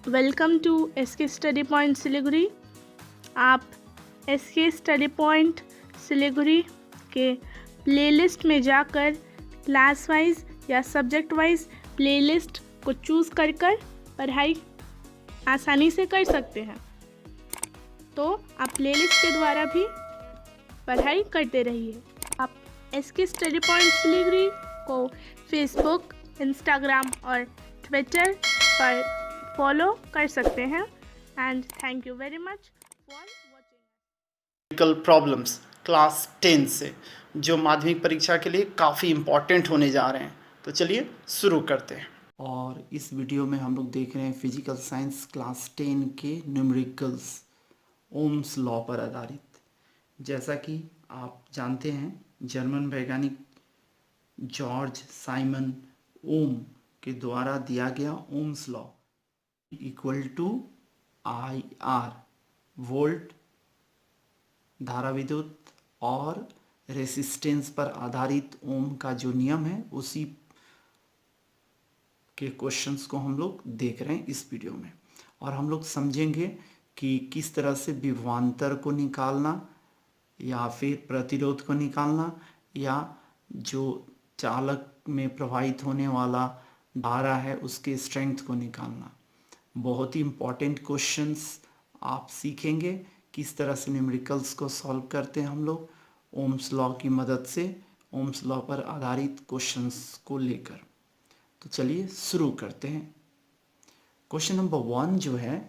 Welcome to SK study point Siliguri. आप SK study point Siliguri के playlist में जाकर क्लास वाइज या सब्जेक्ट वाइज प्लेलिस्ट को चूज़ कर पढ़ाई आसानी से कर सकते हैं। तो आप प्लेलिस्ट के द्वारा भी पढ़ाई करते रहिए। आप एसके स्टडी पॉइंट सिलीगुड़ी को फेसबुक, इंस्टाग्राम और ट्विटर पर फॉलो कर सकते हैं। And thank you very much for watching. Problems class 10 से जो माध्यमिक परीक्षा के लिए काफ़ी इम्पॉर्टेंट होने जा रहे हैं, तो चलिए शुरू करते हैं। और इस वीडियो में हम लोग देख रहे हैं फिजिकल साइंस क्लास 10 के न्यूमेरिकल्स ओम्स लॉ पर आधारित। जैसा कि आप जानते हैं, जर्मन वैज्ञानिक जॉर्ज साइमन ओम के द्वारा दिया गया Ohm's law equal to I R, volt, धारा विद्युत और रेसिस्टेंस पर आधारित ओम का जो नियम है, उसी के क्वेश्चंस को हम लोग देख रहे हैं इस वीडियो में। और हम लोग समझेंगे कि किस तरह से विभवांतर को निकालना या फिर प्रतिरोध को निकालना या जो चालक में प्रवाहित होने वाला धारा है उसके स्ट्रेंथ को निकालना। बहुत ही इम्पॉर्टेंट क्वेश्चंस आप सीखेंगे किस तरह से न्यूमेरिकल्स को सॉल्व करते हैं हम लोग ओम्स लॉ की मदद से, ओम्स लॉ पर आधारित क्वेश्चंस को लेकर। तो चलिए शुरू करते हैं। क्वेश्चन नंबर 1 जो है,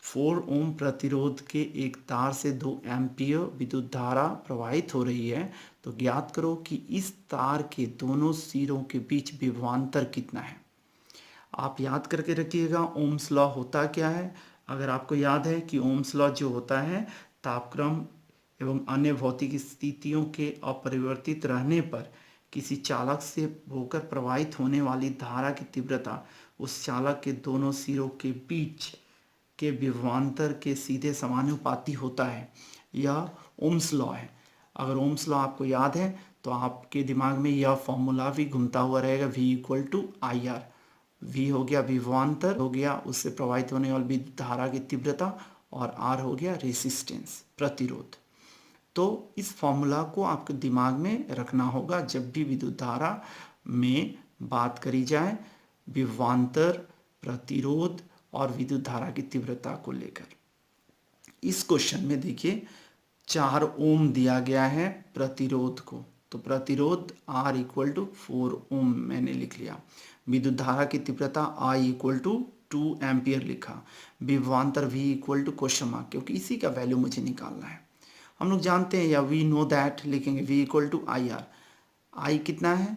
4 ओम प्रतिरोध के एक तार से 2 एम्पियर विद्युत धारा प्रवाहित हो रही है, तो ज्ञात करो कि इस तार के दोनों सिरों के बीच विभवांतर कितना है। आप याद करके रखिएगा ओम्स लॉ होता क्या है। अगर आपको याद है कि ओम्स लॉ जो होता है, तापक्रम एवं अन्य भौतिक स्थितियों के अपरिवर्तित रहने पर किसी चालक से होकर प्रवाहित होने वाली धारा की तीव्रता उस चालक के दोनों सिरों के बीच के विभवांतर के सीधे समानुपाती होता है। यह ओम्स लॉ है। अगर ओम्स लॉ आपको याद है तो आपके दिमाग में यह फॉर्मूला भी घूमता हुआ रहेगा, V equal to I R. V हो गया विभवांतर, हो गया उससे प्रवाहित होने वाली विद्युत धारा की तीव्रता, और R हो गया रेसिस्टेंस, प्रतिरोध। तो इस फॉर्मूला को आपके दिमाग में रखना होगा जब भी विद्युत धारा में बात करी जाए, विभवांतर, प्रतिरोध और विद्युत धारा की तीव्रता को लेकर। इस क्वेश्चन में देखिए 4 ओम दिया गया है प्रतिरोध को, तो प्रतिरोध R इक्वल टू 4 ओम मैंने लिख लिया। विद्युत धारा की तीव्रता I इक्वल टू 2 एम्पियर लिखा। विभवांतर V equal to question mark, क्योंकि इसी का वैल्यू मुझे निकालना है। हम लोग जानते हैं या वी नो दैट लिखेंगे V equal to I R. I कितना है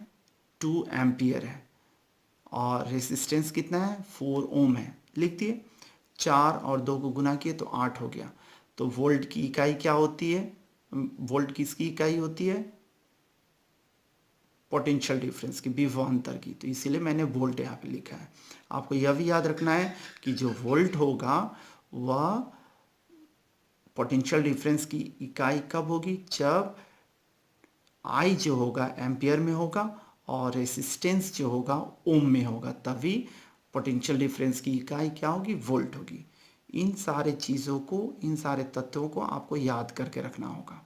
2 एम्पियर है और रेसिस्टेंस कितना है 4 ओम है। लिख दिए, 4 और 2 को गुना किए तो 8 हो गया। तो वोल्ट की इकाई क्या होती है, वोल्ट किसकी इकाई होती है, पोटेंशियल डिफरेंस की, विभवांतर की, तो इसीलिए मैंने वोल्ट यहाँ पे लिखा है। आपको यह भी याद रखना है कि जो वोल्ट होगा वह पोटेंशियल डिफरेंस की इकाई कब होगी, जब आई जो होगा एम्पियर में होगा और रेसिस्टेंस जो होगा ओम में होगा, तभी पोटेंशियल डिफरेंस की इकाई क्या होगी, वोल्ट होगी। इन सारे चीज़ों को, इन सारे तत्वों को आपको याद करके रखना होगा।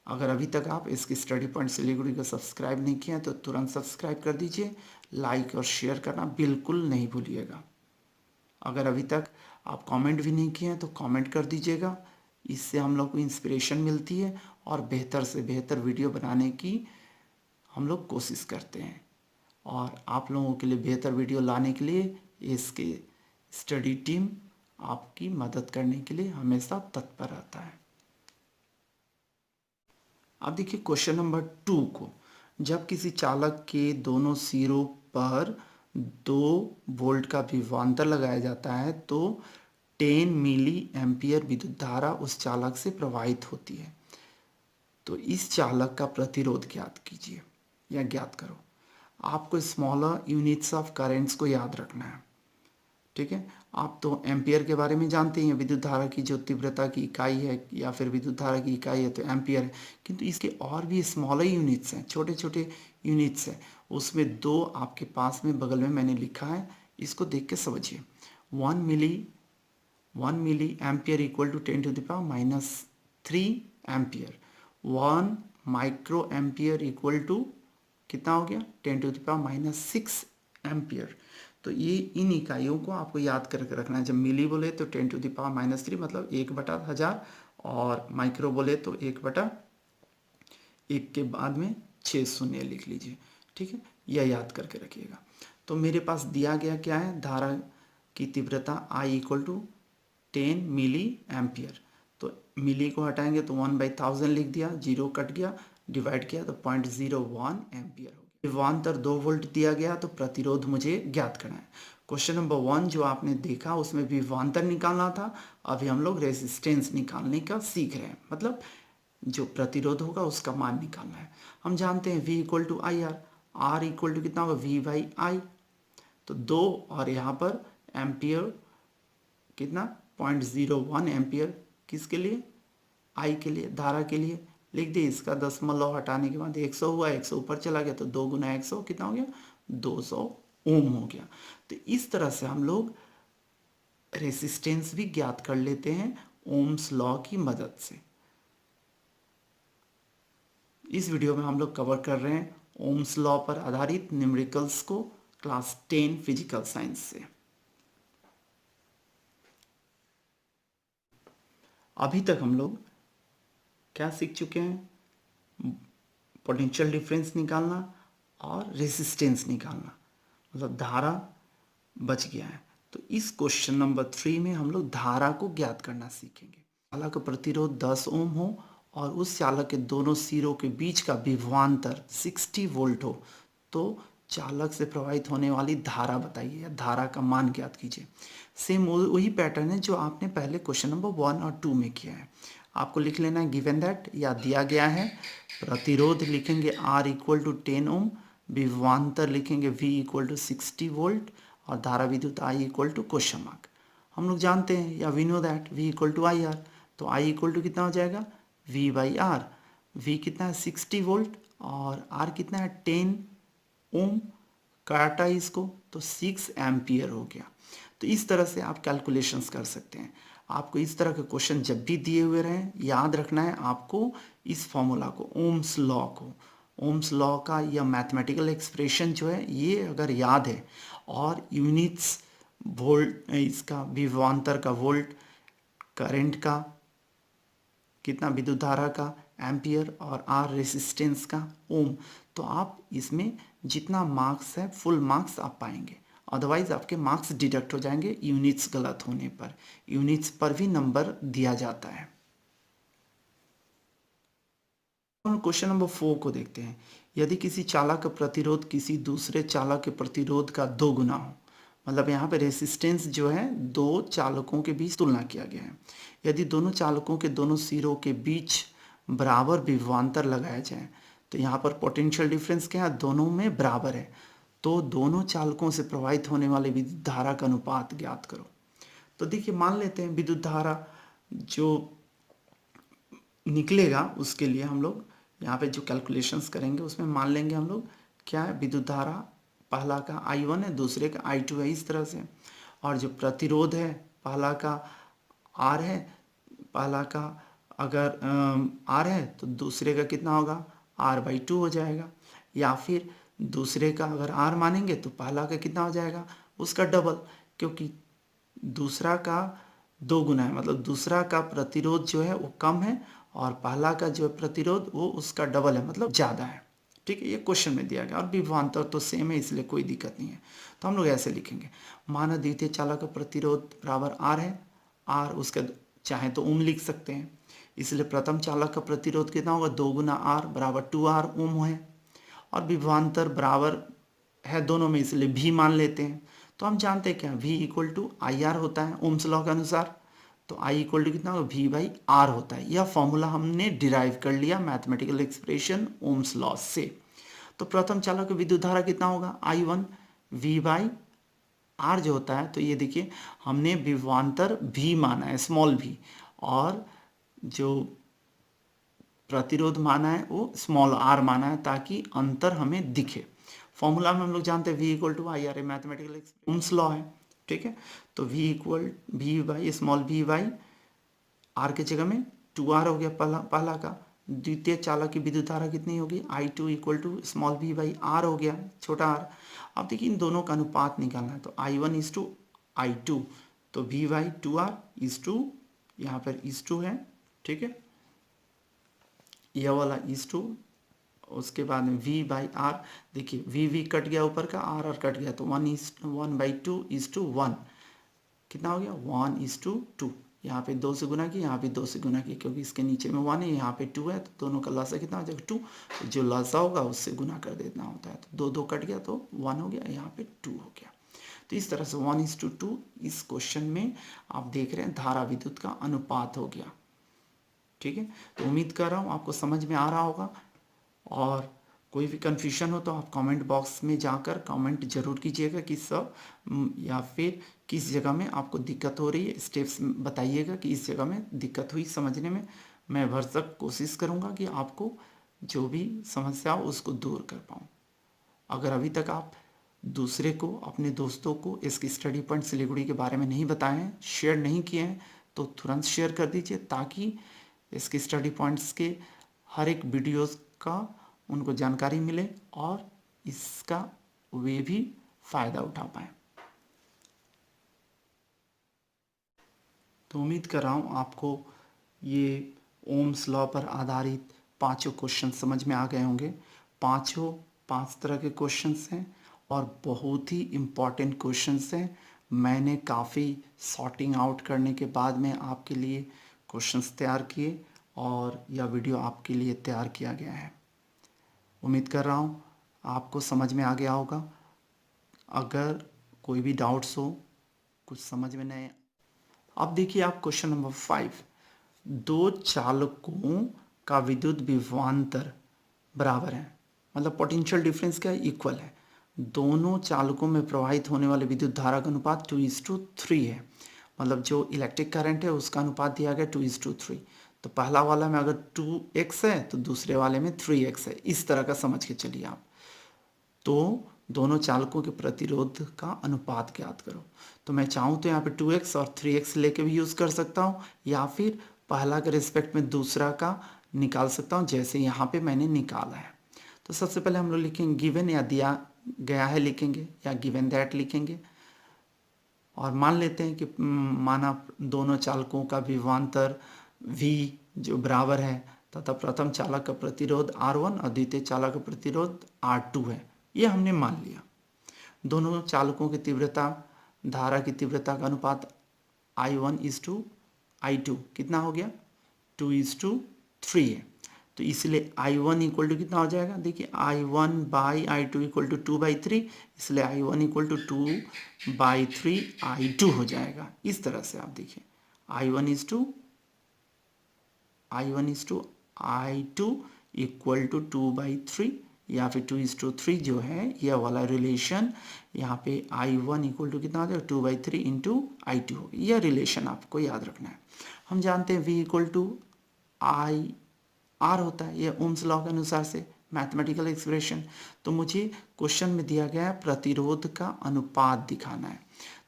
अगर अभी तक आप इसकी स्टडी पॉइंट सिलीगुड़ी को सब्सक्राइब नहीं किया तो तुरंत सब्सक्राइब कर दीजिए। लाइक और शेयर करना बिल्कुल नहीं भूलिएगा। अगर अभी तक आप कमेंट भी नहीं किए हैं तो कमेंट कर दीजिएगा। इससे हम लोग को इंस्पिरेशन मिलती है और बेहतर से बेहतर वीडियो बनाने की हम लोग कोशिश करते हैं। और आप लोगों के लिए बेहतर वीडियो लाने के लिए इसके स्टडी टीम आपकी मदद करने के लिए हमेशा तत्पर रहता है। अब देखिए क्वेश्चन नंबर 2 को, जब किसी चालक के दोनों सिरों पर 2 वोल्ट का विभवांतर लगाया जाता है तो 10 मिली एम्पियर विद्युत धारा उस चालक से प्रवाहित होती है। तो इस चालक का प्रतिरोध ज्ञात कीजिए या ज्ञात करो। आपको स्मॉलर यूनिट्स ऑफ करेंट्स को याद रखना है, ठीक है। आप तो एम्पियर के बारे में जानते हैं, विद्युत धारा की जो तीव्रता की इकाई है या फिर विद्युत धारा की इकाई है तो एम्पियर है, किंतु इसके और भी स्मॉलर यूनिट्स हैं, छोटे छोटे यूनिट्स हैं। उसमें 2 आपके पास में बगल में मैंने लिखा है, इसको देख के समझिए। 1 milli ampere equal to 10⁻³ ampere. 1 micro ampere equal to कितना हो गया 10⁻6 एम्पियर। तो ये इन इकाइयों को आपको याद करके रखना है। जब मिली बोले तो 10⁻³ मतलब 1/1000, और माइक्रो बोले तो 1/1 के बाद में 6 शून्य लिख लीजिए। ठीक है, यह याद करके रखिएगा। तो मेरे पास दिया गया क्या है, धारा की तीव्रता I equal to 10 milli ampere. तो मिली को हटाएंगे तो 1/1000 लिख दिया, 0 कट गया, डिवाइड किया तो 0.01 एम्पियर हो गया। विभवांतर 2 वोल्ट दिया गया, तो प्रतिरोध मुझे ज्ञात करना है। क्वेश्चन नंबर 1 जो आपने देखा उसमें विभवांतर निकालना था, अभी हम लोग रेजिस्टेंस निकालने का सीख रहे हैं, मतलब जो प्रतिरोध होगा उसका मान निकालना है। हम जानते हैं V equal to I R, R equal to कितना होगा V/I। तो 2 और यहाँ पर एम्पियर कितना 0.01 एम्पियर किसके लिए, I के लिए, धारा के लिए लिख दिए। इसका दशमलव हटाने के बाद 100 हुआ, 100 ऊपर चला गया तो 2 गुना 100 कितना हो गया 200 ओम हो गया। तो इस तरह से हम लोग रेसिस्टेंस भी ज्ञात कर लेते हैं ओम्स लॉ की मदद से। इस वीडियो में हम लोग कवर कर रहे हैं ओम्स लॉ पर आधारित न्यूमेरिकल्स को क्लास 10 फिजिकल साइंस से। अभी तक हम लोग क्या सीख चुके हैं, पोटेंशियल डिफरेंस निकालना और रेसिस्टेंस निकालना, मतलब धारा बच गया है। तो इस क्वेश्चन नंबर 3 में हम लोग धारा को ज्ञात करना सीखेंगे। चालक का प्रतिरोध 10 ओम हो और उस चालक के दोनों सिरों के बीच का विभवांतर 60 वोल्ट हो, तो चालक से प्रवाहित होने वाली धारा बताइए या धारा का मान ज्ञात कीजिए। सेम वही पैटर्न है जो आपने पहले क्वेश्चन नंबर 1 और 2 में किया है। आपको लिख लेना है गिवन दैट, या दिया गया है। प्रतिरोध लिखेंगे R इक्वल टू 10 ओम, विभवांतर लिखेंगे V इक्वल टू 60 वोल्ट, और धारा विद्युत I equal to question mark. हम लोग जानते हैं या we know that V equal to I R, तो I इक्वल टू कितना हो जाएगा V/R। V कितना है 60 वोल्ट और R कितना है 10 ओम, काटा इसको तो 6 एम्पियर हो गया। तो इस तरह से आप कैलकुलेशंस कर सकते हैं। आपको इस तरह के क्वेश्चन जब भी दिए हुए रहें, याद रखना है आपको इस फॉर्मूला को, ओम्स लॉ को। ओम्स लॉ का यह मैथमेटिकल एक्सप्रेशन जो है ये अगर याद है, और यूनिट्स वोल्ट, इसका विभवांतर का वोल्ट, करंट का कितना, विद्युत धारा का एम्पियर, और R रेसिस्टेंस का ओम, तो आप इसमें जितना मार्क्स है फुल मार्क्स आप पाएंगे। अदरवाइज आपके मार्क्स डिडक्ट हो जाएंगे यूनिट्स गलत होने पर। यूनिट्स पर भी नंबर दिया जाता है। क्वेश्चन नंबर 4 को देखते हैं। यदि किसी चालक का प्रतिरोध किसी दूसरे चालक के प्रतिरोध का 2 गुना हो, मतलब यहाँ पे रेसिस्टेंस जो है 2 चालकों के बीच तुलना किया गया है। यदि दोनों चालकों के दोनों सिरों के बीच बराबर विभवांतर लगाया जाए, तो यहाँ पर पोटेंशियल डिफरेंस क्या है, दोनों में बराबर है, तो दोनों चालकों से प्रवाहित होने वाले विद्युत धारा का अनुपात ज्ञात करो। तो देखिए मान लेते हैं विद्युत धारा जो निकलेगा उसके लिए हम लोग यहाँ पे जो कैलकुलेशंस करेंगे उसमें मान लेंगे हम लोग क्या है, विद्युत धारा पहला का I1 है, दूसरे का I2 है, इस तरह से। और जो प्रतिरोध है पहला का R है, पहला का अगर R है तो दूसरे का कितना होगा R/2 हो जाएगा। या फिर दूसरे का अगर R मानेंगे तो पहला का कितना हो जाएगा उसका डबल, क्योंकि दूसरा का 2 गुना है, मतलब दूसरा का प्रतिरोध जो है वो कम है और पहला का जो प्रतिरोध वो उसका डबल है, मतलब ज़्यादा है। ठीक है, ये क्वेश्चन में दिया गया, और विभवांतर तो सेम है इसलिए कोई दिक्कत नहीं है। तो हम लोग ऐसे लिखेंगे, माना द्वितीय चालक का प्रतिरोध बराबर R है, R उसका चाहे तो ओम लिख सकते हैं, इसलिए प्रथम चालक का प्रतिरोध कितना होगा 2 गुना R बराबर 2R ओम है, और विभवांतर बराबर है दोनों में इसलिए V मान लेते हैं। तो हम जानते हैं क्या V इक्वल टू IR होता है ओम्स लॉ के अनुसार, तो I इक्वल टू कितना होगा V/R होता है। यह फॉर्मूला हमने डिराइव कर लिया मैथमेटिकल एक्सप्रेशन ओम्स लॉ से। तो प्रथम चालक विद्युत धारा कितना होगा I1 V/R जो होता है, तो ये देखिए हमने विभवांतर V माना है स्मॉल v, और जो प्रतिरोध माना है वो स्मॉल r माना है, ताकि अंतर हमें दिखे। फॉर्मूला में हम लोग जानते हैं V इक्वल टू IR है, मैथमेटिकल ओम्स लॉ है। ठीक है। तो V by small v by R के जगह में 2R हो गया पहला का। द्वितीय चालक की विद्युत धारा कितनी होगी, I2 equal to small v by R हो गया, छोटा r। अब देखिए इन दोनों का अनुपात निकालना है, तो I1 इज टू I2, तो v by 2R is to, यहाँ पर इज टू है, ठीक है, यह वाला इज टू, उसके बाद में v बाई आर, देखिए v कट गया ऊपर का, r कट गया, तो 1/2 इज टू 1, कितना हो गया 1:2। यहाँ पे 2 से गुना किया, यहाँ पे 2 से गुना किया, क्योंकि इसके नीचे में 1 है, यहाँ पे 2 है, तो दोनों का लसा कितना हो जाएगा 2, तो जो लसा होगा उससे गुना कर देना होता है, तो 2 कट गया तो 1 हो गया, यहाँ पे 2 हो गया। तो इस तरह से 1:2 इस क्वेश्चन में आप देख रहे हैं धारा विद्युत का अनुपात हो गया, ठीक है। तो उम्मीद कर रहा हूँ आपको समझ में आ रहा होगा, और कोई भी कन्फ्यूजन हो तो आप कमेंट बॉक्स में जाकर कमेंट जरूर कीजिएगा कि सब, या फिर किस जगह में आपको दिक्कत हो रही है, स्टेप्स बताइएगा कि इस जगह में दिक्कत हुई समझने में। मैं भरसक कोशिश करूँगा कि आपको जो भी समस्या हो उसको दूर कर पाऊँ। अगर अभी तक आप दूसरे को, अपने दोस्तों को इसकी स्टडी पॉइंट सिलीगुड़ी के बारे में नहीं बताए हैं, शेयर नहीं किए हैं, तो तुरंत शेयर कर दीजिए, ताकि इसकी स्टडी पॉइंट्स के हर एक वीडियोस का उनको जानकारी मिले और इसका वे भी फ़ायदा उठा पाएँ। तो उम्मीद कर रहा हूँ आपको ये ओम्स लॉ पर आधारित पांचों क्वेश्चन समझ में आ गए होंगे। पांचों 5 तरह के क्वेश्चंस हैं और बहुत ही इम्पॉर्टेंट क्वेश्चंस हैं। मैंने काफ़ी सॉर्टिंग आउट करने के बाद में आपके लिए क्वेश्चंस तैयार किए और यह वीडियो आपके लिए तैयार किया गया है। उम्मीद कर रहा हूँ आपको समझ में आ गया होगा। अगर कोई भी डाउट्स हो, कुछ समझ में नहीं, अब देखिए आप क्वेश्चन नंबर 5, 2 चालकों का विद्युत विभवांतर बराबर है, मतलब पोटेंशियल डिफरेंस क्या है, इक्वल है। दोनों चालकों में प्रवाहित होने वाले विद्युत धारा का अनुपात 2:3 है, मतलब जो इलेक्ट्रिक करंट है उसका अनुपात दिया गया 2:3। तो पहला वाला में अगर 2x है तो दूसरे वाले में 3x है, इस तरह का समझ के चलिए आप। तो दोनों चालकों के प्रतिरोध का अनुपात ज्ञात करो। तो मैं चाहूँ तो यहाँ पे 2x और 3x लेके भी यूज़ कर सकता हूँ, या फिर पहला के रिस्पेक्ट में दूसरा का निकाल सकता हूँ, जैसे यहाँ पे मैंने निकाला है। तो सबसे पहले हम लोग लिखेंगे गिवन, या दिया गया है लिखेंगे, या गिवन दैट लिखेंगे, और मान लेते हैं कि माना दोनों चालकों का विभवांतर V जो बराबर है तथा प्रथम चालक का प्रतिरोध R1 और द्वितीय चालक का प्रतिरोध R2 है, ये हमने मान लिया। दोनों चालकों की तीव्रता, धारा की तीव्रता का अनुपात I1:I2 कितना हो गया 2:3 है। तो इसलिए I1 इक्वल टू कितना हो जाएगा, देखिए I1 by I2 equal to 2/3, इसलिए I1 इक्वल टू 2/3 I2 हो जाएगा। इस तरह से आप देखिए I1:I2 इक्वल टू 2/3 या फिर 2:3 जो है यह वाला रिलेशन, यहाँ पे I1 इक्वल टू कितना हो जाएगा 2/3 इंटू I2 हो गया। यह रिलेशन आपको याद रखना है। हम जानते हैं V इक्वल टू IR होता है, यह ओम्स लॉ के अनुसार से मैथमेटिकल एक्सप्रेशन। तो मुझे क्वेश्चन में दिया गया है प्रतिरोध का अनुपात दिखाना है,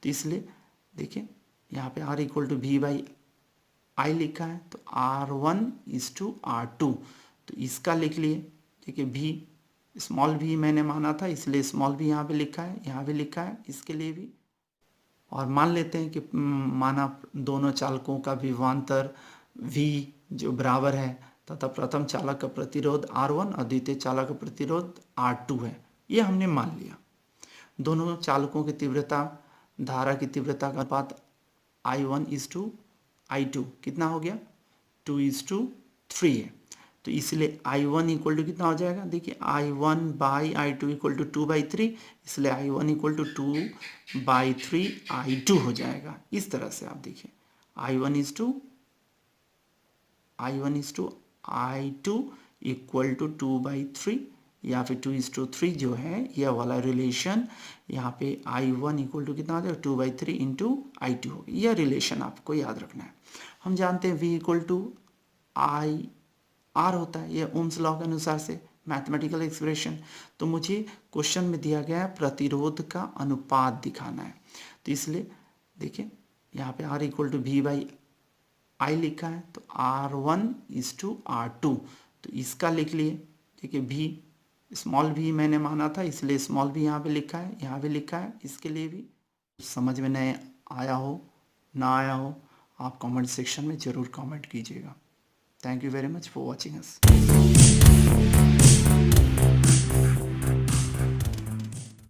तो इसलिए देखिए यहाँ पे R इक्वल टू V/I लिखा है, तो R1:R2, तो इसका लिख लिए। देखिए V स्मॉल v मैंने माना था, इसलिए स्मॉल v यहाँ पे लिखा है, यहाँ भी लिखा है, इसके लिए भी। और मान लेते हैं कि माना दोनों चालकों का विभवांतर V जो बराबर है तथा प्रथम चालक का प्रतिरोध R1 और द्वितीय चालक का प्रतिरोध R2 है, ये हमने मान लिया। दोनों चालकों की तीव्रता, धारा की तीव्रता का अनुपात I1:I2 कितना हो गया 2:3 है। तो इसलिए I1 इक्वल टू कितना हो जाएगा, देखिए I1 by I2 equal to 2/3, इसलिए I1 इक्वल टू 2/3 I2 हो जाएगा। इस तरह से आप देखिए I1:I2 इक्वल टू 2/3 या फिर 2:3 जो है यह वाला रिलेशन, यहाँ पे I1 इक्वल टू कितना हो जाएगा 2/3 इंटू I2 हो गया। यह रिलेशन आपको याद रखना है। हम जानते हैं V इक्वल टू IR होता है, यह ओम्स लॉ के अनुसार से मैथमेटिकल एक्सप्रेशन। तो मुझे क्वेश्चन में दिया गया है प्रतिरोध का अनुपात दिखाना है, तो तो इसलिए देखिए यहाँ पे R इक्वल टू V/I लिखा है, तो R1:R2, तो इसका लिख लिए। देखिए V स्मॉल v मैंने माना था, इसलिए स्मॉल v यहाँ पे लिखा है, यहाँ भी लिखा है। इसके लिए भी समझ में नहीं आया हो, ना आया हो, आप कमेंट सेक्शन में ज़रूर कमेंट कीजिएगा। Thank you very much for watching us.